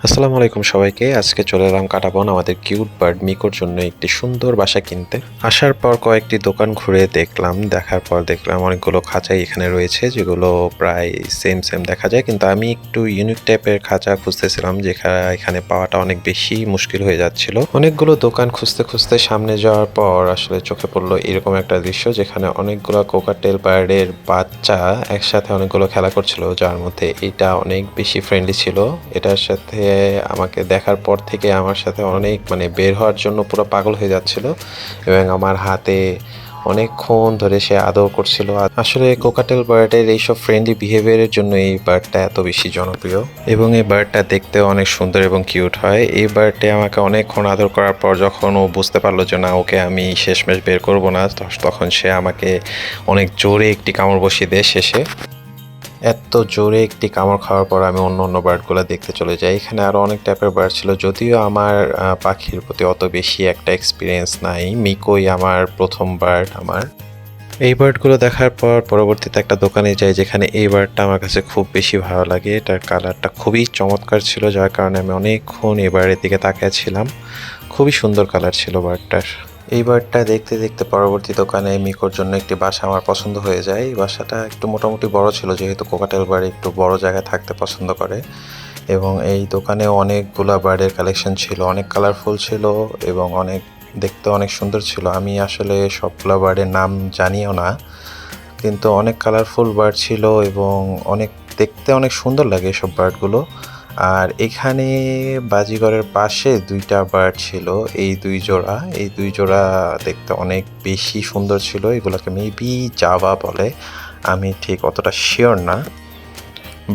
আসসালামু আলাইকুম সবাইকে। আজকে চলে এলাম কাটাবন আমাদের কিউট বার্ড মিকোর জন্য একটি সুন্দর বাসা কিনতে। আসার পর কয়েকটি দোকান ঘুরে দেখার পর দেখলাম অনেকগুলো খাঁচাই এখানে রয়েছে যেগুলো প্রায় সেম দেখা যায়, কিন্তু আমি একটু ইউনিক টাইপের খাঁচা খুঁজতেছিলাম যেখানে এখানে পাওয়াটা অনেক বেশি মুশকিল হয়ে যাচ্ছিল। অনেকগুলো দোকান খুঁজতে সামনে যাওয়ার পর আসলে চোখে পড়লো এরকম একটা দৃশ্য যেখানে অনেকগুলো কোকাটেল বার্ডের বাচ্চা একসাথে অনেকগুলো খেলা করছিল, যার মধ্যে এটা অনেক বেশি ফ্রেন্ডলি ছিল। এটার সাথে আমাকে দেখার পর থেকে আমার সাথে অনেক বের হওয়ার জন্য পুরো পাগল হয়ে যাচ্ছিল এবং আমার হাতে অনেকক্ষণ ধরে সে আদর করছিল। আসলে কোকাটেল বার্ডের এইসব ফ্রেন্ডলি বিহেভিয়ারের জন্য এই বার্ডটা এত বেশি জনপ্রিয় এবং এই বার্ডটা দেখতে অনেক সুন্দর এবং কিউট হয়। এই বার্ডটি আমাকে অনেকক্ষণ আদর করার পর যখন ও বুঝতে পারলো যে না, ওকে আমি শেষমেশ বের করবো না, তখন সে আমাকে অনেক জোরে একটি কামড় বসিয়ে দেয়। শেষে এত জোরে একটি কামড় খাওয়ার পর আমি অন্য বার্ডগুলো দেখতে চলে যাই। এখানে আরও অনেক টাইপের বার্ড ছিল, যদিও আমার পাখির প্রতি অত বেশি একটা এক্সপিরিয়েন্স নাই। মিকোই আমার প্রথম বার্ড। এই বার্ডগুলো দেখার পর পরবর্তীতে একটা দোকানে যাই যেখানে এই বার্ডটা আমার কাছে খুব বেশি ভালো লাগে। এটার কালারটা খুবই চমৎকার ছিল, যার কারণে আমি অনেকক্ষণ এই বার্ডের দিকে তাকিয়েছিলাম। খুবই সুন্দর কালার ছিল বার্ডটার। এই বার্ডটা দেখতে পরবর্তী দোকানে মিকোর জন্য একটি বাসা আমার পছন্দ হয়ে যায়। এই বাসাটা একটু মোটামুটি বড় ছিল, যেহেতু কোকাটেল বার্ড একটু বড় জায়গায় থাকতে পছন্দ করে। এবং এই দোকানে অনেকগুলা বার্ডের কালেকশন ছিল, অনেক কালারফুল ছিল এবং দেখতে অনেক সুন্দর ছিল। আমি আসলে সবগুলা বার্ডের নাম জানিও না, কিন্তু অনেক কালারফুল বার্ড ছিল এবং দেখতে অনেক সুন্দর লাগে এসব বার্ডগুলো। আর এখানে বাজিঘরের পাশে দুইটা বার্ড ছিল, এই দুই জোড়া দেখতে অনেক বেশি সুন্দর ছিল। এগুলোকে মেবি জাভা বলে, আমি ঠিক অতটা শিওর না।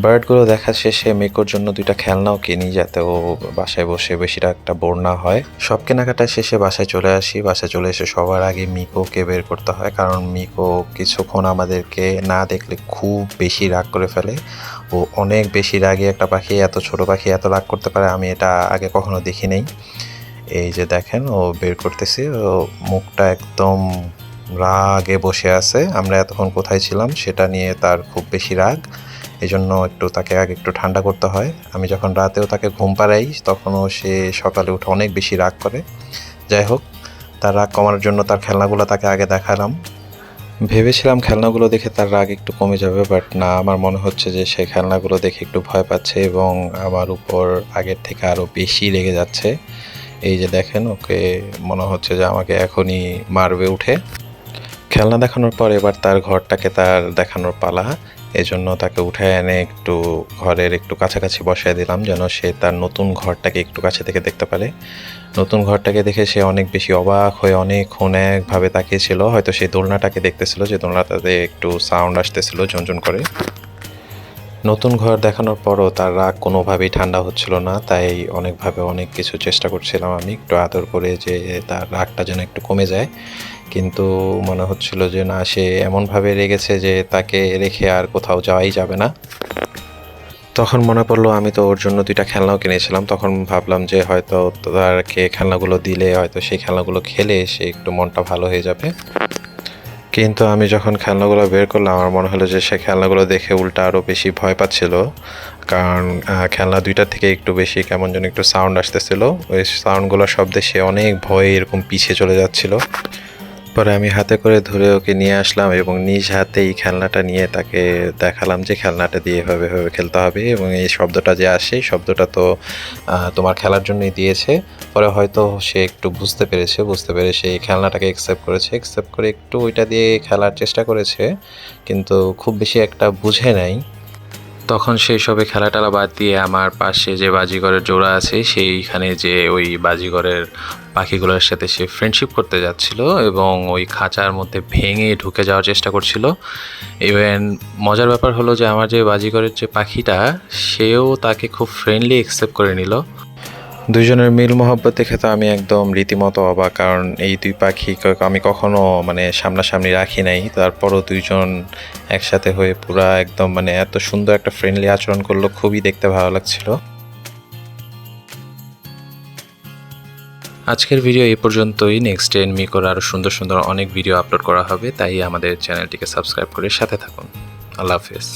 বার্ডগুলো দেখা শেষে মিকোর জন্য দুইটা খেলনাও কিনি, যাতে ও বাসায় বসে বেশিটা একটা বোর না হয়। সব কেনাকাটা শেষে বাসায় চলে আসি। বাসায় চলে এসে সবার আগে মিকোকে বের করতে হয়, কারণ মিকো কিছুক্ষণ আমাদেরকে না দেখলে খুব বেশি রাগ করে ফেলে। ও অনেক বেশি রাগী একটা পাখি, এত ছোট পাখি এত রাগ করতে পারে আমি এটা আগে কখনো দেখি নাই। এই যে দেখেন, ও বের করতেছি, ও মুখটা একদম রাগে বসে আছে। আমরা এতক্ষণ কোথায় ছিলাম সেটা নিয়ে তার খুব বেশি রাগ, এই জন্য তাকে আগে একটু ঠান্ডা করতে হয়। আমি যখন রাতেও তাকে ঘুম পাড়াই তখনও সে সকালে উঠে অনেক বেশি রাগ করে। যাই হোক, তার রাগ কমানোর জন্য তার খেলনাগুলো তাকে আগে দেখালাম। ভেবেছিলাম খেলনাগুলো দেখে তার রাগ একটু কমে যাবে, বাট না, আমার মনে হচ্ছে যে সে খেলনাগুলো দেখে একটু ভয় পাচ্ছে এবং আমার উপর আগের থেকে আরও বেশি রেগে যাচ্ছে। এই যে দেখেন, ওকে মনে হচ্ছে যে আমাকে এখনই মারবে উঠে। খেলনা দেখানোর পর এবার তার ঘরটাকে তার দেখানোর পালা। এজন্য তাকে উঠায় এনে একটু ঘরের একটু কাছাকাছি বসায় দিলাম, যেন সে তার নতুন ঘরটাকে একটু কাছে থেকে দেখতে পারে। নতুন ঘরটাকে দেখে সে অনেক বেশি অবাক হয়ে অনেকক্ষণ একভাবে তাকিয়েছিল। হয়তো সেই দোলনাটাকে দেখতেছিল, যে দোলনাটাতে একটু সাউন্ড আসতেছিল ঝনঝন করে। নতুন ঘর দেখানোর পরও তার রাগ কোনোভাবেই ঠান্ডা হচ্ছিল না, তাই অনেক কিছু চেষ্টা করছিলাম আমি একটু আদর করে যে তার রাগটা যেন একটু কমে যায়। কিন্তু মনে হচ্ছিল যে না, সে এমনভাবে রেগেছে যে তাকে রেখে আর কোথাও যাওয়াই যাবে না। তখন মনে পড়লো আমি তো ওর জন্য দুইটা খেলনাও কিনেছিলাম। তখন ভাবলাম যে হয়তো তাকে খেলনাগুলো দিলে হয়তো সেই খেলনাগুলো খেলে সে একটু মনটা ভালো হয়ে যাবে। কিন্তু আমি যখন খেলনাগুলো বের করলাম আমার মনে হলো যে সে খেলনাগুলো দেখে উল্টা আরও বেশি ভয় পাচ্ছিল, কারণ খেলনা দুইটার থেকে একটু বেশি কেমন যেন একটু সাউন্ড আসতেছিল। ওই সাউন্ডগুলোর শব্দে সে অনেক ভয়ে এরকম পিছিয়ে চলে যাচ্ছিল। পরে আমি হাতে করে ধরে ওকে নিয়ে আসলাম এবং নিজ হাতেই খেলনাটা নিয়ে তাকে দেখালাম যে খেলনাটা দিয়ে এভাবে খেলতে হবে এবং এই শব্দটা যে আসে, শব্দটা তো তোমার খেলার জন্যই দিয়েছে। পরে হয়তো সে একটু বুঝতে পেরে সেই খেলনাটাকে অ্যাকসেপ্ট করে একটু ওইটা দিয়ে খেলার চেষ্টা করেছে, কিন্তু খুব বেশি একটা বুঝে নাই। তখন সেই সবে খেলা বাদ দিয়ে আমার পাশে যে বাজিঘরের জোড়া আছে সেইখানে যে ওই বাজিঘরের পাখিগুলোর সাথে সে ফ্রেন্ডশিপ করতে যাচ্ছিল এবং ওই খাঁচার মধ্যে ভেঙে ঢুকে যাওয়ার চেষ্টা করছিল। ইভেন মজার ব্যাপার হলো যে আমার যে বাজিঘরের যে পাখিটা, সেও তাকে খুব ফ্রেন্ডলি অ্যাকসেপ্ট করে নিল। দুইজনের মিল মহব্বত দেখে তো আমি একদম রীতিমতো অবাক, কারণ এই দুই পাখি আমি কখনো সামনাসামনি রাখি নাই। তারপরও দুইজন একসাথে হয়ে পুরা একদম এত সুন্দর একটা ফ্রেন্ডলি আচরণ করলো, খুবই দেখতে ভালো লাগছিল। আজকের ভিডিও এই পর্যন্তই। নেক্সট ডে মিকোর আরও সুন্দর অনেক ভিডিও আপলোড করা হবে, তাই আমাদের চ্যানেলটিকে সাবস্ক্রাইব করে সাথে থাকুন। আল্লাহ হাফেজ।